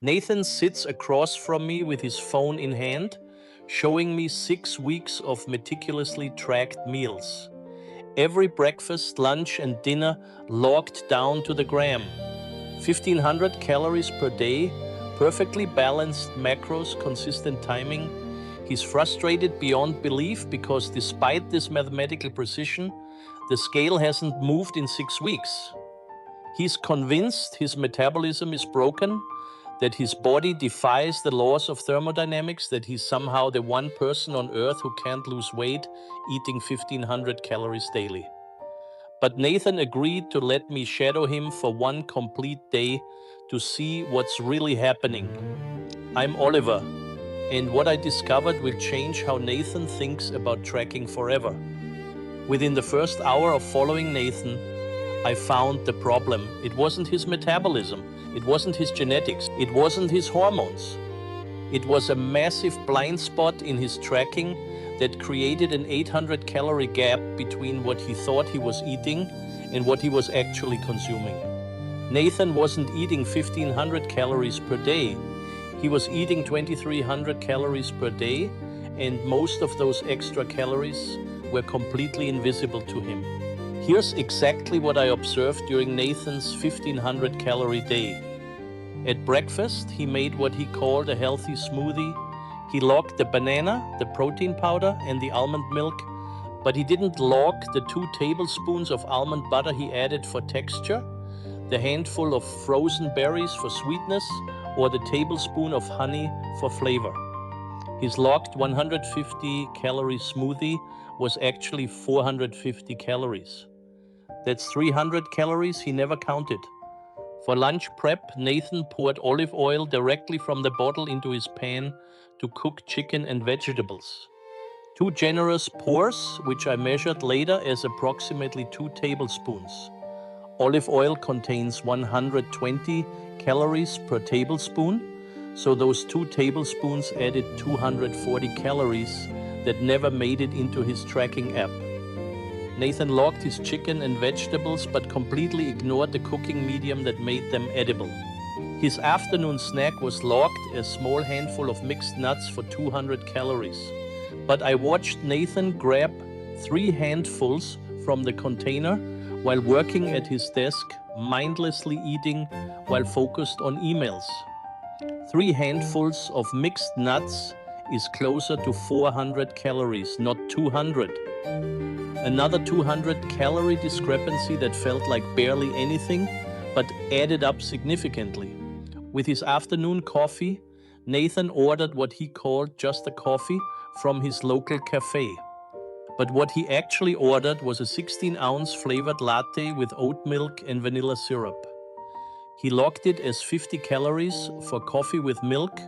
Nathan sits across from me with his phone in hand, showing me 6 weeks of meticulously tracked meals. Every breakfast, lunch, and dinner logged down to the gram. 1500 calories per day, perfectly balanced macros, consistent timing. He's frustrated beyond belief because despite this mathematical precision, the scale hasn't moved in 6 weeks. He's convinced his metabolism is broken, that his body defies the laws of thermodynamics, that he's somehow the one person on earth who can't lose weight eating 1500 calories daily. But Nathan agreed to let me shadow him for one complete day to see what's really happening. I'm Oliver, and what I discovered will change how Nathan thinks about tracking forever. Within the first hour of following Nathan, I found the problem. It wasn't his metabolism, it wasn't his genetics, it wasn't his hormones. It was a massive blind spot in his tracking that created an 800 calorie gap between what he thought he was eating and what he was actually consuming. Nathan wasn't eating 1500 calories per day. He was eating 2300 calories per day, and most of those extra calories were completely invisible to him. Here's exactly what I observed during Nathan's 1500 calorie day. At breakfast, he made what he called a healthy smoothie. He logged the banana, the protein powder, and the almond milk, but he didn't log the 2 tablespoons of almond butter he added for texture, the handful of frozen berries for sweetness, or the tablespoon of honey for flavor. His logged 150 calorie smoothie was actually 450 calories. That's 300 calories he never counted. For lunch prep, Nathan poured olive oil directly from the bottle into his pan to cook chicken and vegetables. 2 generous pours, which I measured later as approximately 2 tablespoons. Olive oil contains 120 calories per tablespoon, so those 2 tablespoons added 240 calories that never made it into his tracking app. Nathan logged his chicken and vegetables but completely ignored the cooking medium that made them edible. His afternoon snack was logged, a small handful of mixed nuts for 200 calories. But I watched Nathan grab 3 handfuls from the container while working at his desk, mindlessly eating while focused on emails. 3 handfuls of mixed nuts is closer to 400 calories, not 200. Another 200 calorie discrepancy that felt like barely anything, but added up significantly. With his afternoon coffee, Nathan ordered what he called just a coffee from his local cafe. But what he actually ordered was a 16-ounce flavored latte with oat milk and vanilla syrup. He logged it as 50 calories for coffee with milk,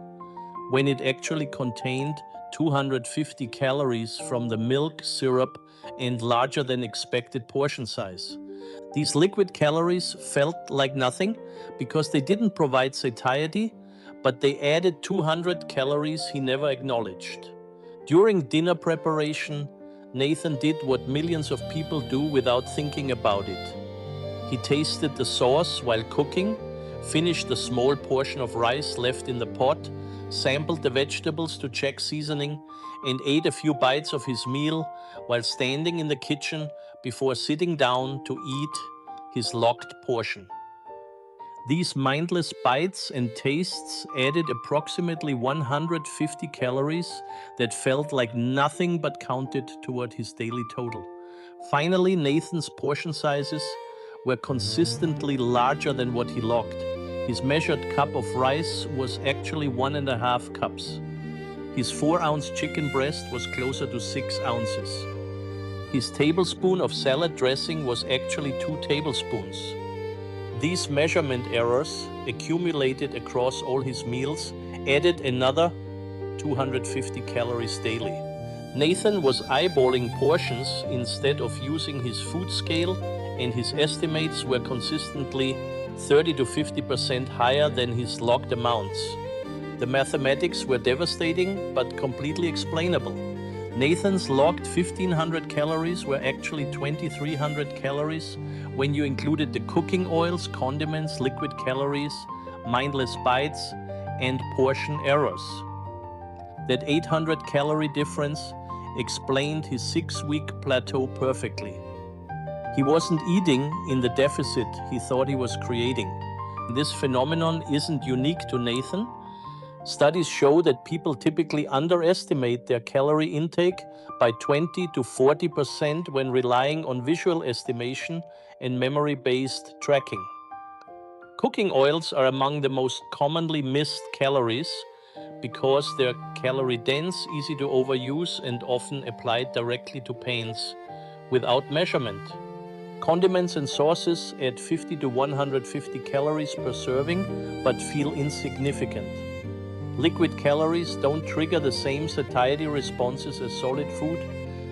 when it actually contained 250 calories from the milk, syrup, and larger than expected portion size. These liquid calories felt like nothing because they didn't provide satiety, but they added 200 calories he never acknowledged. During dinner preparation, Nathan did what millions of people do without thinking about it. He tasted the sauce while cooking, finished a small portion of rice left in the pot, sampled the vegetables to check seasoning, and ate a few bites of his meal while standing in the kitchen before sitting down to eat his locked portion. These mindless bites and tastes added approximately 150 calories that felt like nothing but counted toward his daily total. Finally, Nathan's portion sizes were consistently larger than what he logged. His measured cup of rice was actually 1.5 cups. His 4-ounce chicken breast was closer to 6 ounces. His tablespoon of salad dressing was actually 2 tablespoons. These measurement errors, accumulated across all his meals, added another 250 calories daily. Nathan was eyeballing portions instead of using his food scale, and his estimates were consistently 30 to 50% higher than his logged amounts. The mathematics were devastating but completely explainable. Nathan's logged 1500 calories were actually 2300 calories when you included the cooking oils, condiments, liquid calories, mindless bites, and portion errors. That 800 calorie difference explained his 6-week plateau perfectly. He wasn't eating in the deficit he thought he was creating. This phenomenon isn't unique to Nathan. Studies show that people typically underestimate their calorie intake by 20 to 40% when relying on visual estimation and memory-based tracking. Cooking oils are among the most commonly missed calories because they're calorie-dense, easy to overuse, and often applied directly to pans without measurement. Condiments and sauces add 50 to 150 calories per serving, but feel insignificant. Liquid calories don't trigger the same satiety responses as solid food,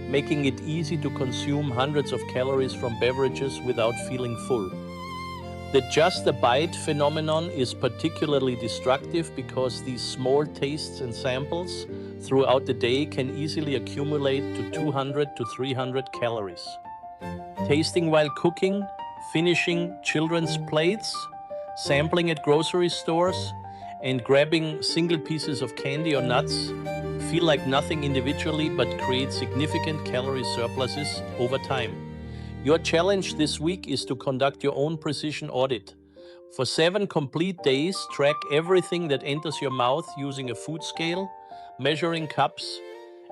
making it easy to consume hundreds of calories from beverages without feeling full. The just a bite phenomenon is particularly destructive because these small tastes and samples throughout the day can easily accumulate to 200 to 300 calories. Tasting while cooking, finishing children's plates, sampling at grocery stores, and grabbing single pieces of candy or nuts feel like nothing individually but create significant calorie surpluses over time. Your challenge this week is to conduct your own precision audit. For 7 complete days, track everything that enters your mouth using a food scale, measuring cups,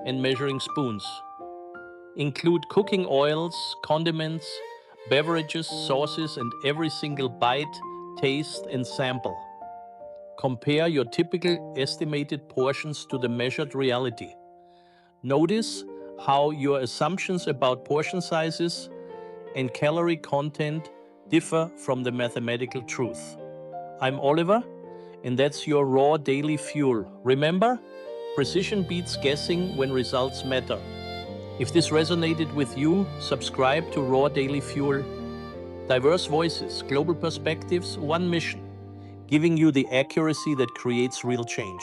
and measuring spoons. Include cooking oils, condiments, beverages, sauces, and every single bite, taste, and sample. Compare your typical estimated portions to the measured reality. Notice how your assumptions about portion sizes and calorie content differ from the mathematical truth. I'm Oliver, and that's your Raw Daily Fuel. Remember, precision beats guessing when results matter. If this resonated with you, subscribe to Raw Daily Fuel. Diverse voices, global perspectives, one mission, giving you the accuracy that creates real change.